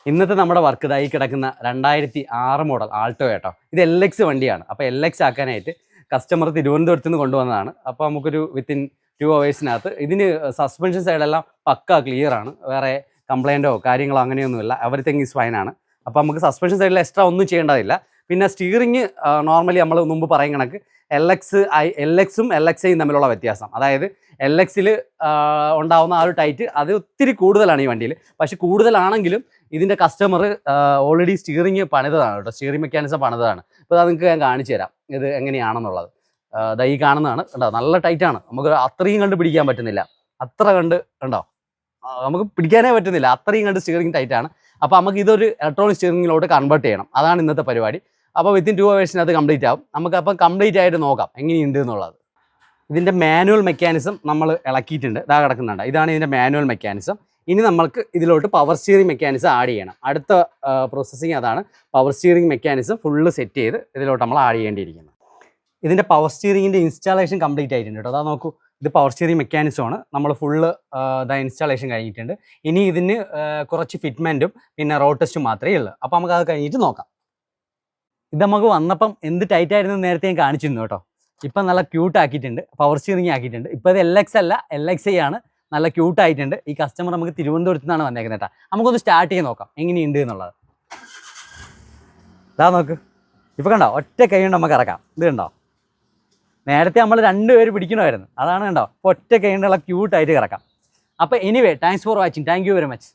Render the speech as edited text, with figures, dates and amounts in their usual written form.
ഇന്നത്തെ നമ്മുടെ വർക്ക് ഇതായി കിടക്കുന്ന 2006 മോഡൽ ആൾട്ടോ കേട്ടോ. ഇത് LX വണ്ടിയാണ്. അപ്പോൾ LX ആക്കാനായിട്ട് കസ്റ്റമർ തിരുവനന്തപുരത്ത് നിന്ന് കൊണ്ടുവന്നതാണ്. അപ്പോൾ നമുക്കൊരു വിത്തിൻ 2 hours ഇതിന് സസ്പെൻഷൻ സൈഡെല്ലാം പക്ക ക്ലിയർ ആണ്. വേറെ കംപ്ലൈൻറ്റോ കാര്യങ്ങളോ അങ്ങനെയൊന്നുമില്ല. എവറിത്തിങ് ഈസ് ഫൈൻ ആണ്. അപ്പോൾ നമുക്ക് സസ്പെൻഷൻ സൈഡിൽ എക്സ്ട്രാ ഒന്നും ചെയ്യേണ്ടതില്ല. പിന്നെ സ്റ്റീറിങ് നോർമലി നമ്മൾ മുമ്പ് പറയും കണക്ക് LXും LXയും തമ്മിലുള്ള വ്യത്യാസം, അതായത് LXൽ ഉണ്ടാവുന്ന ആ ഒരു ടൈറ്റ് അത് ഒത്തിരി കൂടുതലാണ് ഈ വണ്ടിയിൽ. പക്ഷെ കൂടുതലാണെങ്കിലും ഇതിൻ്റെ കസ്റ്റമർ ഓൾറെഡി സ്റ്റിയറിംഗ് പണിതാണ് കേട്ടോ, സ്റ്റിയറിംഗ് മെക്കാനിസം പണിതാണ്. അപ്പോൾ അത് നിങ്ങൾക്ക് ഞാൻ കാണിച്ചു തരാം ഇത് എങ്ങനെയാണെന്നുള്ളത്. ഈ കാണുന്നതാണ് കേട്ടോ, നല്ല ടൈറ്റാണ്. നമുക്ക് അത്രയും കണ്ട് പിടിക്കാൻ പറ്റുന്നില്ല, അത്ര കണ്ട് ഉണ്ടോ, നമുക്ക് പിടിക്കാനേ പറ്റുന്നില്ല, അത്രയും കണ്ട് സ്റ്റിയറിംഗ് ടൈറ്റാണ്. അപ്പോൾ നമുക്ക് ഇതൊരു ഇലക്ട്രോണിക് സ്റ്റിയറിംഗിലോട്ട് കൺവേർട്ട് ചെയ്യണം, അതാണ് ഇന്നത്തെ പരിപാടി. അപ്പോൾ വിത്തിൻ 2 hours കംപ്ലീറ്റ് ആവും. നമുക്കപ്പം കംപ്ലീറ്റ് ആയിട്ട് നോക്കാം എങ്ങനെയുണ്ട് എന്നുള്ളത്. ഇതിൻ്റെ മാനുവൽ മെക്കാനിസം നമ്മൾ ഇളക്കിയിട്ടുണ്ട്, ഇതാ കിടക്കുന്നുണ്ട്. ഇതാണ് ഇതിൻ്റെ മാനുവൽ മെക്കാനിസം. ഇനി നമ്മൾക്ക് ഇതിലോട്ട് പവർ സ്റ്റിയറിംഗ് മെക്കാനിസം ആഡ് ചെയ്യണം. അടുത്ത പ്രോസസ്സിങ് അതാണ്. Power steering mechanism full set ചെയ്ത് ഇതിലോട്ട് നമ്മൾ ആഡ് ചെയ്യേണ്ടിയിരിക്കുന്നത്. ഇതിൻ്റെ പവർ സ്റ്റിയറിംഗിൻ്റെ ഇൻസ്റ്റാളേഷൻ കംപ്ലീറ്റ് ആയിട്ടുണ്ട് കേട്ടോ. അതാ നോക്കൂ, ഇത് പവർ സ്റ്റിയറിംഗ് മെക്കാനിസമാണ്. നമ്മൾ ഫുള്ള് ഇൻസ്റ്റാളേഷൻ കഴിഞ്ഞിട്ടുണ്ട്. ഇനി ഇതിന് കുറച്ച് ഫിറ്റ്മെൻറ്റും പിന്നെ റോഡ് ടെസ്റ്റും മാത്രമേ ഉള്ളൂ. അപ്പോൾ നമുക്ക് അത് കഴിഞ്ഞിട്ട് നോക്കാം. ഇത് നമുക്ക് വന്നപ്പം എന്ത് ടൈറ്റ് ആയിരുന്നു നേരത്തെ ഞാൻ കാണിച്ചിരുന്നു കേട്ടോ. ഇപ്പം നല്ല ക്യൂട്ട് ആക്കിയിട്ടുണ്ട്, പവർ സ്റ്റിയറിംഗ് ആക്കിയിട്ടുണ്ട്. ഇപ്പോൾ ഇത് LX അല്ല, LXi ആണ്. നല്ല ക്യൂട്ട് ആയിട്ടുണ്ട്. ഈ കസ്റ്റമർ നമുക്ക് തിരുവനന്തപുരത്ത് നിന്നാണ് വന്നേക്കുന്നത് കേട്ടോ. നമുക്കൊന്ന് സ്റ്റാർട്ട് ചെയ്ത് നോക്കാം എങ്ങനെയുണ്ട് എന്നുള്ളത്. ഇതാ നോക്ക്, ഇപ്പോൾ കണ്ടോ, ഒറ്റ കൈ കൊണ്ട് നമുക്ക് ഇറക്കാം. ഇത് കണ്ടോ, നേരത്തെ നമ്മൾ 2 പേര് പിടിക്കണമായിരുന്നു, അതാണ് കണ്ടോ, ഒറ്റ കൈ കൊണ്ടുള്ള ക്യൂട്ടായിട്ട് കിടക്കാം. അപ്പോൾ anyway, thanks for watching. Thank you very much.